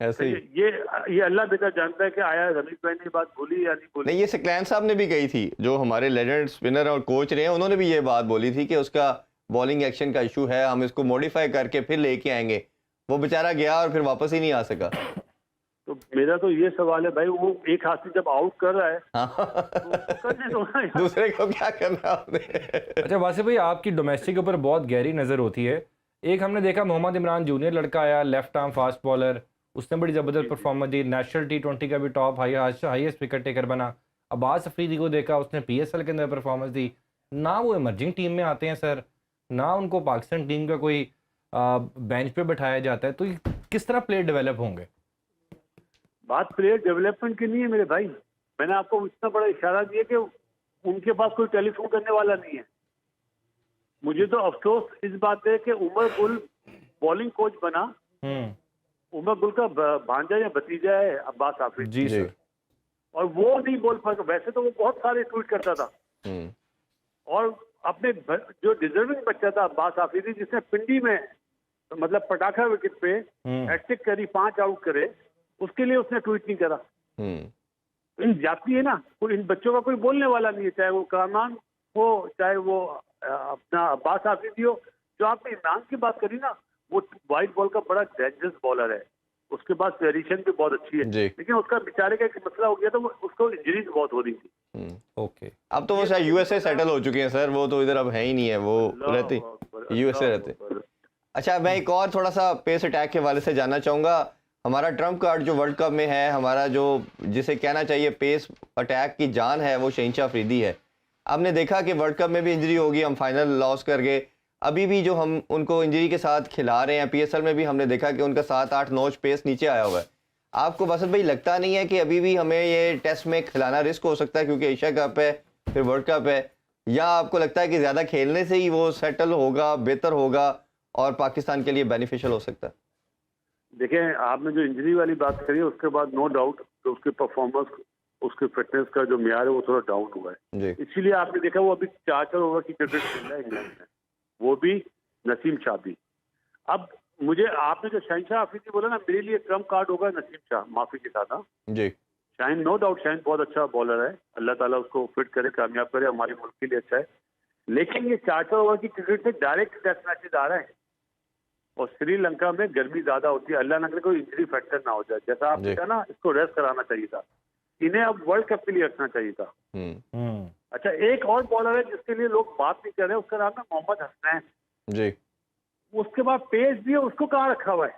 ऐसे ही। ये अल्लाह बेहतर जानता है कि आया रमीज भाई ने बात बोली या नहीं बोली। नहीं, ये सकलैन साहब ने भी कही थी, जो हमारे लेजेंड स्पिनर और कोच रहे हैं, उन्होंने भी ये बात बोली थी कि उसका बॉलिंग एक्शन का इशू है, हम इसको मॉडिफाई करके फिर लेके आएंगे। वो बेचारा गया और फिर वापस ही नहीं आ सका। तो मेरा तो ये सवाल है भाई, वो एक हाथ से जब आउट कर रहा है तो करने दो ना यार। दूसरे को क्या करना आपने। अच्छा वासिफ भाई, आपकी डोमेस्टिक के ऊपर बहुत गहरी नज़र होती है। एक हमने देखा मोहम्मद इमरान जूनियर लड़का आया, लेफ्ट आर्म फास्ट बॉलर, उसने बड़ी ज़बरदस्त परफॉर्मेंस दी, नेशनल T20 का भी टॉप हाईएस्ट विकेट टेकर बना। अब्बास अफरीदी को देखा, उसने पीएसएल के अंदर परफॉर्मेंस दी, ना वो इमर्जिंग टीम में आते हैं सर, ना उनको पाकिस्तान टीम का कोई बेंच पे बैठाया जाता है, तो ये किस तरह प्लेयर डेवलप होंगे? बात प्लेयर डेवलपमेंट की नहीं है मेरे भाई, मैंने आपको इतना बड़ा इशारा दिया कि उनके पास कोई टेलीफोन करने वाला नहीं है। मुझे तो अफसोस इस बात है कि उमर गुल बॉलिंग कोच बना, उमर गुल का भांजा या भतीजा है अब्बास आफरीदी जी सर। और वो नहीं बोल पाता। वैसे तो वो बहुत सारे ट्वीट करता था और अपने जो डिजर्विंग बच्चा था अब्बास आफरीदी, जिसने पिंडी में मतलब पटाखा विकेट पे हैट्रिक करी, 5 आउट करे, उसके लिए उसने ट्वीट नहीं करा। इन जाती है ना, कोई इन बच्चों का कोई बोलने वाला नहीं है, चाहे वो कामान हो, चाहे वो अपना अब्बास आफरीदी हो। जो आपने इमरान की बात करी ना, वो वाइट बॉल का बड़ा डेंजरस बॉलर है, उसके पास वेरिएशन भी बहुत अच्छी है, लेकिन उसका बेचारे का एक मसला हो गया था, उसको इंजरीज बहुत हो रही थी। ओके, अब तो वो शायद यूएसए सेटल हो चुके हैं सर, वो तो इधर अब है ही नहीं है, वो रहते यूएसए रहते। अच्छा, मैं एक और थोड़ा सा पेस अटैक के हवाले से जानना चाहूँगा। हमारा ट्रम्प कार्ड जो वर्ल्ड कप में है, हमारा जो जिसे कहना चाहिए पेस अटैक की जान है, वो शहनशाह अफरीदी है। आपने देखा कि वर्ल्ड कप में भी इंजरी होगी, हम फाइनल लॉस कर गए, अभी भी जो हम उनको इंजरी के साथ खिला रहे हैं, पीएसएल में भी हमने देखा कि उनका 7-8 नॉच पेस नीचे आया हुआ है। आपको बसंत भाई लगता नहीं है कि अभी भी हमें ये टेस्ट में खिलाना रिस्क हो सकता है, क्योंकि एशिया कप है, फिर वर्ल्ड कप है, या आपको लगता है कि ज़्यादा खेलने से ही वो सेटल होगा, बेहतर होगा और पाकिस्तान के लिए बेनिफिशियल हो सकता है? देखें, आपने जो इंजरी वाली बात करी है, उसके बाद नो डाउट तो उसके परफॉर्मेंस, उसके फिटनेस का जो म्यार है वो थोड़ा डाउन हुआ है। इसीलिए आपने देखा वो अभी 4 ओवर की क्रिकेट खेल रहा है इंग्लैंड में, वो भी नसीम शाह भी। अब मुझे आपने जो शहनशाह अफरीदी बोला ना, मेरे लिए ट्रम्प कार्ड होगा नसीम शाह, माफी के साथ। जी, शाहीन नो डाउट, शाहीन बहुत अच्छा बॉलर है, अल्लाह ताला उसको फिट करे, कामयाब करे, हमारे मुल्क के लिए अच्छा है। लेकिन ये 4 ओवर की क्रिकेट से डायरेक्ट टेस्ट मैचेज आ रहे हैं और श्रीलंका में गर्मी ज्यादा होती है, अल्लाह ना करे कोई इंजरी फैक्टर ना हो जाए। जैसा आपने कहा ना, इसको रेस्ट कराना चाहिए था, इन्हें अब वर्ल्ड कप के लिए रखना चाहिए था। अच्छा, एक और बॉलर है जिसके लिए लोग बात नहीं कर रहे, उसका नाम है मोहम्मद हसनैन जी। उसके बाद पेस भी है, उसको कहाँ रखा हुआ है?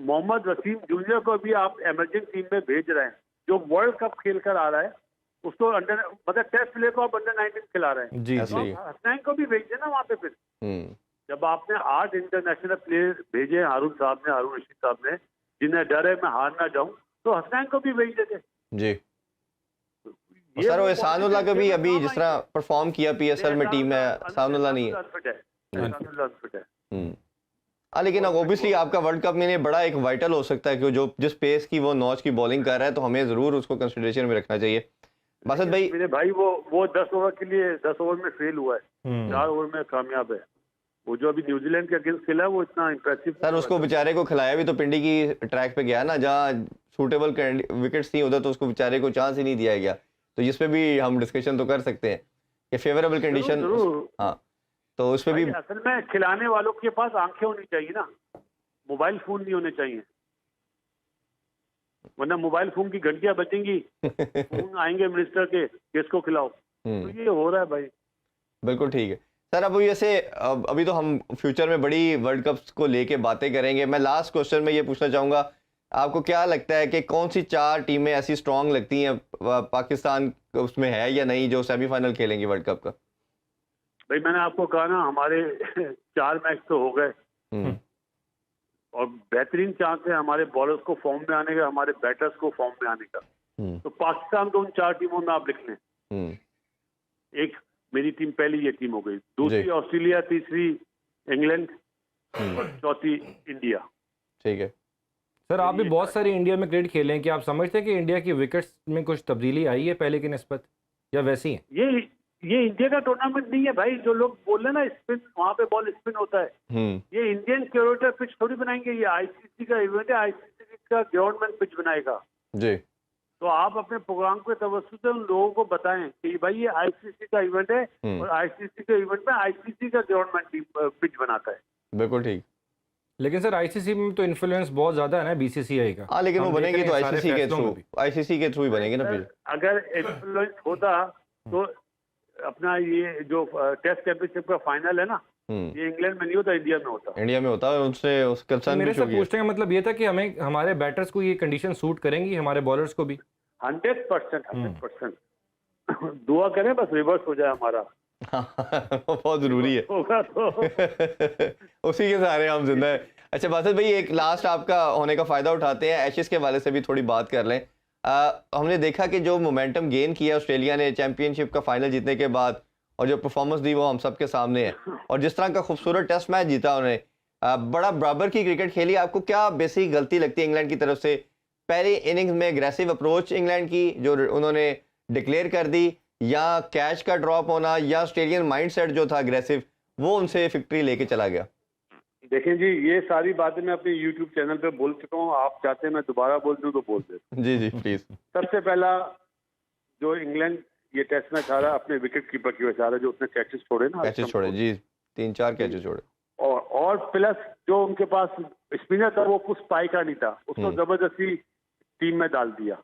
मोहम्मद वसीम जूनियर को भी आप इमर्जिंग टीम में भेज रहे हैं, जो वर्ल्ड कप खेल कर आ रहा है, उसको अंडर मतलब टेस्ट प्लेयर को आप अंडर-19 खिला रहे हैं जी, तो हसनैन को भी भेज देना वहाँ पे। फिर जब आपने 8 इंटरनेशनल प्लेयर भेजे, हारून साहब ने, हारून रशीद साहब ने, जिन्हें डर है मैं हार ना जाऊं, तो हसनैन को भी भेज देते जी। सर वो एहसानुल्लाह का भी अभी जिस तरह परफॉर्म किया पीएसएल में टीम में, एहसानुल्लाह नहीं है। लेकिन ऑब्वियसली आपका वर्ल्ड कप में बड़ा एक वाइटल हो सकता है कि जो जिस पेस की वो नॉच की बॉलिंग कर रहा है, तो हमें जरूर उसको कंसिडरेशन में रखना चाहिए। बसंत भाई, मेरे भाई वो 10 ओवर के लिए 10 ओवर में फेल हुआ है, 4 ओवर में कामयाब है। वो जो अभी न्यूजीलैंड के अगेंस्ट खेला है वो इतना इंप्रेसिव सर, उसको बेचारे को खिलाया भी तो पिंडी की ट्रैक पे गया ना, जहाँ सूटेबल विकेट्स थी, उधर तो उसको बेचारे को चांस ही नहीं दिया गया। तो जिस पे भी हम डिस्कशन तो कर सकते हैं कि फेवरेबल कंडीशन, हाँ, तो उस पे भी असल में खिलाने वालों के पास आंखें होनी चाहिए ना, मोबाइल फोन नहीं होने चाहिए, वरना मोबाइल फोन की घंटियां बजेंगी, फोन आएंगे मिनिस्टर के, किसको खिलाओ। तो ये हो रहा है भाई। बिल्कुल ठीक है सर। अब जैसे अभी तो हम फ्यूचर में बड़ी वर्ल्ड कप्स को लेके बातें करेंगे। मैं लास्ट क्वेश्चन में ये पूछना चाहूँगा, आपको क्या लगता है कि कौन सी 4 टीमें ऐसी स्ट्रांग लगती हैं, पाकिस्तान उसमें है या नहीं, जो सेमीफाइनल खेलेंगी वर्ल्ड कप का? भाई मैंने आपको कहा ना, हमारे 4 मैच तो हो गए और बेहतरीन चांस है हमारे बॉलर्स को फॉर्म में आने का, हमारे बैटर्स को फॉर्म में आने का। तो पाकिस्तान को उन 4 टीमों में आप लिख लें। एक मेरी टीम पहली ये टीम हो गई, दूसरी ऑस्ट्रेलिया, तीसरी इंग्लैंड, चौथी इंडिया। ठीक है सर, आप भी बहुत सारी इंडिया में क्रिकेट खेले हैं, कि आप समझते हैं कि इंडिया की विकेट्स में कुछ तब्दीली आई है पहले की निस्बत, या वैसी है? ये इंडिया का टूर्नामेंट नहीं है भाई, जो लोग बोल रहे हैं ना स्पिन, वहाँ पे बॉल स्पिन होता है। ये इंडियन क्यूरेटर पिच थोड़ी बनाएंगे, ये आईसीसी का इवेंट है, आईसीसी का गवर्नमेंट पिच बनाएगा जी। तो आप अपने प्रोग्राम के तवज्जुह से उन लोगों को बताएं कि भाई ये आईसीसी का इवेंट है और आईसीसी के इवेंट में आईसीसी का गवर्नमेंट पिच बनाता है। बिल्कुल ठीक। लेकिन सर आईसीसी में तो इन्फ्लुएंस बहुत ज्यादा है ना बीसीसीआई का। हाँ, लेकिन वो बनेगी तो आईसीसी के थ्रू, आईसीसी के थ्रू ही बनेगी ना। फिर अगर इन्फ्लुएंस होता तो अपना ये जो टेस्ट चैंपियनशिप का फाइनल है ना, ये इंग्लैंड में नहीं होता, इंडिया में होता। इंडिया में होता है, उनसे कंसर्न मेरे से पूछने का मतलब ये था कि हमें हमारे बैटर्स को ये कंडीशन सूट करेंगी, हमारे बॉलर्स को भी। 100%, 100%। दुआ करें बस रिवर्स हो जाए हमारा। वो बहुत जरूरी है। होगा तो उसी के सहारे हम जिंदा है। अच्छा बासित भाई, एक लास्ट आपका होने का फायदा उठाते हैं, एशेज के हवाले से भी थोड़ी बात कर लें। हमने देखा कि जो मोमेंटम गेन किया ऑस्ट्रेलिया ने चैंपियनशिप का फाइनल जीतने के बाद, और जो परफॉर्मेंस दी वो हम सबके सामने है, और जिस तरह का खूबसूरत टेस्ट मैच जीता उन्होंने, बड़ा बराबर की क्रिकेट खेली। आपको क्या बेसिक गलती लगती है इंग्लैंड की तरफ से? पहली इनिंग्स में एग्रेसिव अप्रोच इंग्लैंड की जो उन्होंने डिक्लेयर कर दी, या कैच का ड्रॉप होना, या ऑस्ट्रेलियन माइंडसेट जो था एग्रेसिव, वो उनसे विक्ट्री लेके चला गया? देखें जी, ये सारी बातें मैं अपने YouTube चैनल पे बोल चुका हूँ। आप चाहते हैं मैं दोबारा बोल दूं तो बोल दे। जी जी प्लीज। सबसे पहला, जो इंग्लैंड ये टेस्ट मैच हारा अपने विकेट कीपर की वजह से हारा, जो उसने कैचेस छोड़े ना, कैचेस छोड़े जी, 3-4 कैचेस छोड़े। और प्लस जो उनके पास स्पिनर था वो कुछ पाई का नहीं था, उसको जबरदस्ती टीम में डाल दिया,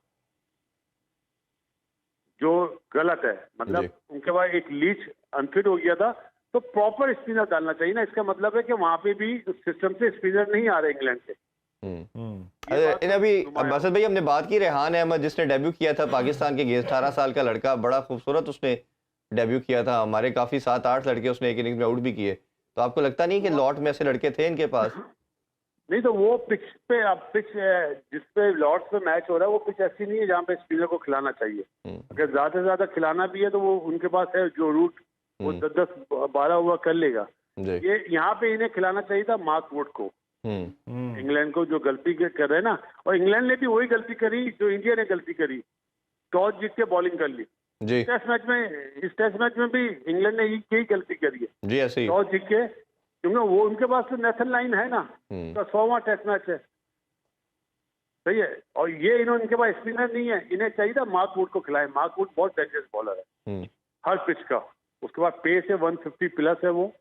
जो गलत है। मतलब उनके पास एक लीच अनफिट हो गया था, तो प्रॉपर स्पिनर डालना चाहिए ना। इसका मतलब है कि वहां पे भी सिस्टम से स्पिनर नहीं आ रहे इंग्लैंड से। अभी बासित भाई हमने बात की रेहान अहमद, जिसने डेब्यू किया था पाकिस्तान के अगेंस्ट, 18 साल का लड़का, बड़ा खूबसूरत उसने डेब्यू किया था। हमारे काफी 7-8 लड़के उसने एक इनिंग में आउट भी किए। तो आपको लगता नहीं कि लॉट में ऐसे लड़के थे इनके पास? नहीं, तो वो पिच पे, अब पिच जिसपे लॉर्ड्स पे मैच हो रहा है, वो पिच ऐसी नहीं है जहाँ पे स्पिनर को खिलाना चाहिए। अगर ज्यादा से ज्यादा खिलाना भी है तो वो उनके पास है जो रूट, वो 10-12 ओवर कर लेगा। ये यहाँ पे इन्हें खिलाना चाहिए था मार्क वुड को, इंग्लैंड को, जो गलती कर रहे हैं ना। और इंग्लैंड ने भी वही गलती करी जो इंडिया ने गलती करी, टॉस जीत के बॉलिंग कर ली। इस टेस्ट मैच में भी इंग्लैंड ने यही गलती करी है जी, ऐसे ही टॉस जीत के, क्योंकि वो उनके पास तो नेशनल लाइन है ना, तो 100वां टेस्ट मैच है, सही है। और ये इनके पास स्पिनर नहीं है, इन्हें चाहिए था मार्क वुड को खिलाए। मार्क वुड बहुत डेंजरस बॉलर है हर पिच का। उसके बाद पेस है 150 प्लस है वो,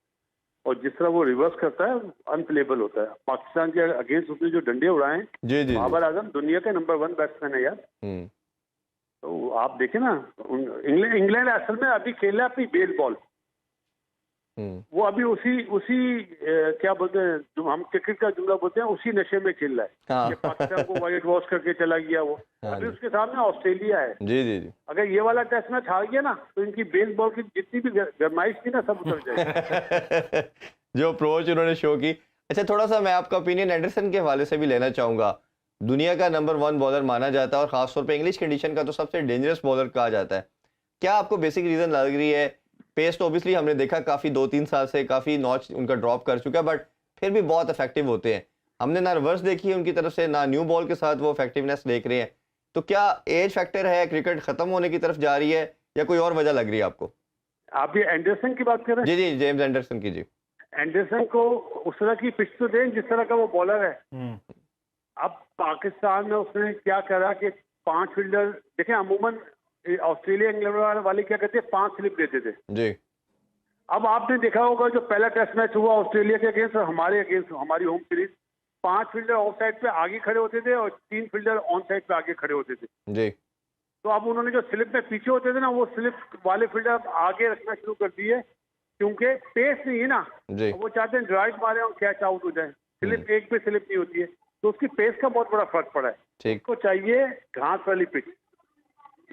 और जिस तरह वो रिवर्स करता है अनप्लेबल होता है। पाकिस्तान के अगेंस्ट उसने जो डंडे उड़ाए हैं, बाबर आजम दुनिया के नंबर 1 बैट्समैन है यार। तो आप देखें ना, इंग्लैंड असल में अभी खेल रहा है अपनी बेस बॉल। वो अभी उसी क्या बोलते हैं, जो हम क्रिकेट का जुमला बोलते हैं, उसी नशे में खेल रहा है। ये पाकिस्तान को वाइट वॉश करके चला गया वो। अभी उसके सामने ऑस्ट्रेलिया है। जी। अगर ये वाला टेस्ट मैच हार गया ना, तो इनकी बेस बॉल की जितनी भी गरमाइश थी ना, सब उतर जाएगी। जो अप्रोच उन्होंने शो की। अच्छा, थोड़ा सा मैं आपका ओपिनियन एंडरसन के हवाले से भी लेना चाहूंगा। दुनिया का नंबर 1 बॉलर माना जाता है, और खासतौर पर इंग्लिश कंडीशन का तो सबसे डेंजरस बॉलर कहा जाता है। क्या आपको बेसिक रीजन लग रही है? पेस तो ऑब्वियसली हमने देखा काफी 2-3 साल से काफी नॉच उनका ड्रॉप कर चुका है, बट फिर भी बहुत इफेक्टिव होते हैं। हमने ना रिवर्स देखी है उनकी तरफ से, ना न्यू बॉल के साथ वो इफेक्टिवनेस देख रहे हैं। तो क्या एज फैक्टर है, क्रिकेट खत्म होने की तरफ जा रही है, या कोई और वजह लग रही है आपको? आप ये एंडरसन की बात कर रहे हैं? जी, जेम्स एंडरसन की। जी, एंडरसन को उस तरह की पिच तो दें जिस तरह का वो बॉलर है। अब पाकिस्तान में उसने क्या करा कि 5 फील्डर, देखें अमूमन ऑस्ट्रेलिया इंग्लैंड वाले क्या कहते हैं, 5 स्लिप देते थे जी। अब आपने देखा होगा जो पहला टेस्ट मैच हुआ ऑस्ट्रेलिया के अगेंस्ट और हमारे अगेंस्ट, हमारी home series, 5 fielder of side पे आगे खड़े होते थे और 3 फील्डर ऑन साइड पे आगे खड़े होते थे जी। तो अब उन्होंने जो स्लिप में पीछे होते थे ना, वो स्लिप वाले फील्डर आगे रखना शुरू कर दिए, क्योंकि पेस नहीं है ना जी। वो चाहते हैं ड्राइव मारे और कैच आउट हो जाए। स्लिप एक पे स्लिप नहीं होती है, तो उसकी पेस का बहुत बड़ा फर्क पड़ा है। उसको चाहिए घास वाली पिच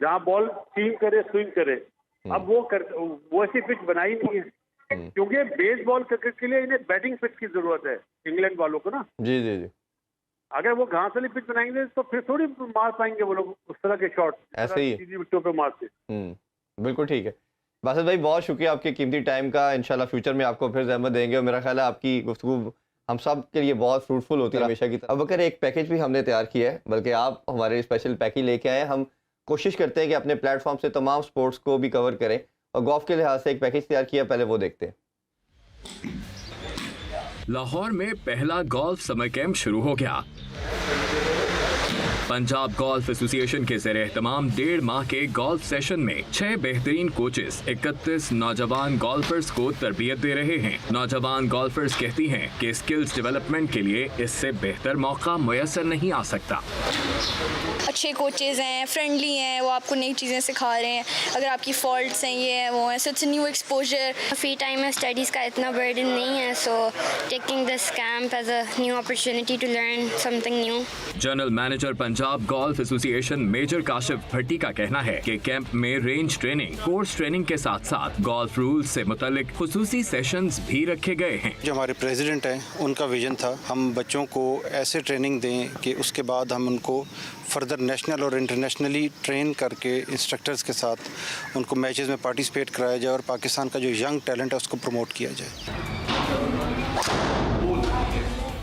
जहाँ बॉल सीम करे, स्विंग करे। अब वो ऐसी पिच बनाई नहीं है, क्योंकि बेस बॉल क्रिकेट के लिए इन्हें बैटिंग पिच की जरूरत है इंग्लैंड वालों को ना। जी। अगर वो घास वाली पिच बनाएंगे तो फिर थोड़ी मार पाएंगे वो लोग उस तरह के शॉट, ऐसे ही सीधी विकेटों पे मारते। बिल्कुल ठीक है। बासित भाई, बहुत शुक्रिया आपके कीमती टाइम का। इंशाल्लाह फ्यूचर में आपको फिर ज़हमत देंगे, और मेरा ख्याल है आपकी गुफ्तगू हम सब के लिए बहुत फ्रूटफुल होती है हमेशा की तरह। अब अगर एक पैकेज भी हमने तैयार किया है, बल्कि आप हमारे स्पेशल पैकेज लेके आए। हम कोशिश करते हैं कि अपने प्लेटफॉर्म से तमाम स्पोर्ट्स को भी कवर करें, और गोल्फ के लिहाज से एक पैकेज तैयार किया, पहले वो देखते हैं। लाहौर में पहला गोल्फ समर कैंप शुरू हो गया। पंजाब गोल्फ एसोसिएशन के ज़रिए तमाम 1.5 माह के गोल्फ सेशन में 6 बेहतरीन कोचेस 31 नौजवान गोल्फर्स को तरबियत दे रहे हैं। नौजवान गोल्फर्स कहती हैं कि स्किल्स डेवलपमेंट के लिए इससे बेहतर मौका मुयस्सर नहीं आ सकता। अच्छे कोचेस हैं, फ्रेंडली हैं, वो आपको नई चीज़ें सिखा रहे हैं। अगर आपकी फॉल्ट्स हैं, ये हैं, वो हैं, so it's new exposure. Free time में स्टडीज़ का इतना बर्डन नहीं है, so taking this camp as a new opportunity to learn something new. General manager Punjab Punjab golf association Major Kashif Bhatti का कहना है कि कैंप में रेंज ट्रेनिंग, कोर्स ट्रेनिंग के साथ साथ गोल्फ रूल्स से मुतालिक खुसूसी सेशंस भी रखे गए हैं। जो हमारे प्रेसिडेंट हैं उनका विजन था हम बच्चों को ऐसे ट्रेनिंग दें कि उसके बाद हम उनको फर्दर नेशनल और इंटरनेशनली ट्रेन करके इंस्ट्रक्टर्स के साथ उनको मैचेस में पार्टिसिपेट कराया जाए और पाकिस्तान का जो यंग टैलेंट है उसको प्रमोट किया जाए।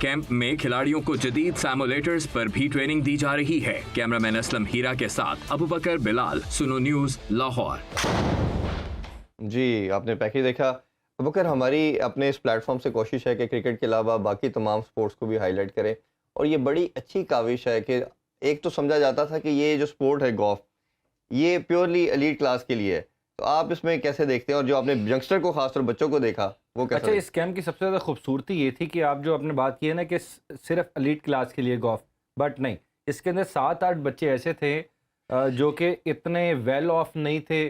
कैंप में खिलाड़ियों को जदीद सैमुलेटर्स पर भी ट्रेनिंग दी जा रही है। कैमरामैन असलम हीरा के साथ अबू बकर बिलाल, सुनो न्यूज़, लाहौर। जी, आपने पैकेज देखा। अबू बकर, हमारी अपने इस प्लेटफॉर्म से कोशिश है कि क्रिकेट के अलावा बाकी तमाम स्पोर्ट्स को भी हाईलाइट करें, और ये बड़ी अच्छी काविश है कि एक तो समझा जाता था कि ये जो स्पोर्ट है गोल्फ, ये प्योरली एलीट क्लास के लिए है, तो आप इसमें कैसे देखते हैं? और जो आपने यंगस्टर को, खासतौर बच्चों को देखा, वो कैसा? अच्छा, इस कैंप की सबसे ज़्यादा खूबसूरती ये थी कि आप जो आपने बात की है ना कि सिर्फ एलीट क्लास के लिए गोल्फ, बट नहीं, इसके अंदर 7-8 बच्चे ऐसे थे जो कि इतने वेल ऑफ नहीं थे।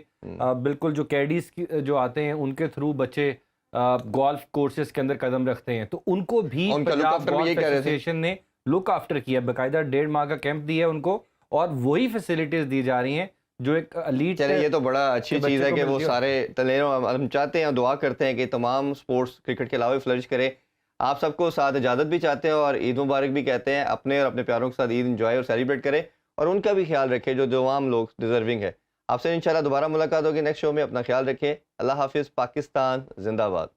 बिल्कुल जो कैडीज जो आते हैं उनके थ्रू बच्चे गोल्फ कोर्सेज के अंदर कदम रखते हैं, तो उनको भी पंजाब गोल्फ एसोसिएशन ने लुक आफ्टर किया, बाकायदा 1.5 माह का कैंप दिया है उनको, और वही फैसिलिटीज दी जा रही हैं जो एक एलीट। चलिए, ये तो बड़ा अच्छी चीज़ है कि वो सारे हम चाहते हैं, दुआ करते हैं कि तमाम स्पोर्ट्स क्रिकेट के अलावा भी फ्लरिश करे। आप सबको साथ इजाज़त भी चाहते हैं और ईद मुबारक भी कहते हैं। अपने और अपने प्यारों के साथ ईद एंजॉय और सेलिब्रेट करें, और उनका भी ख्याल रखें जो तमाम लोग डिजर्विंग है। आपसे इंशाल्लाह दोबारा मुलाकात होगी नेक्स्ट शो में। अपना ख्याल रखें। अल्लाह हाफिज़। पाकिस्तान जिंदाबाद।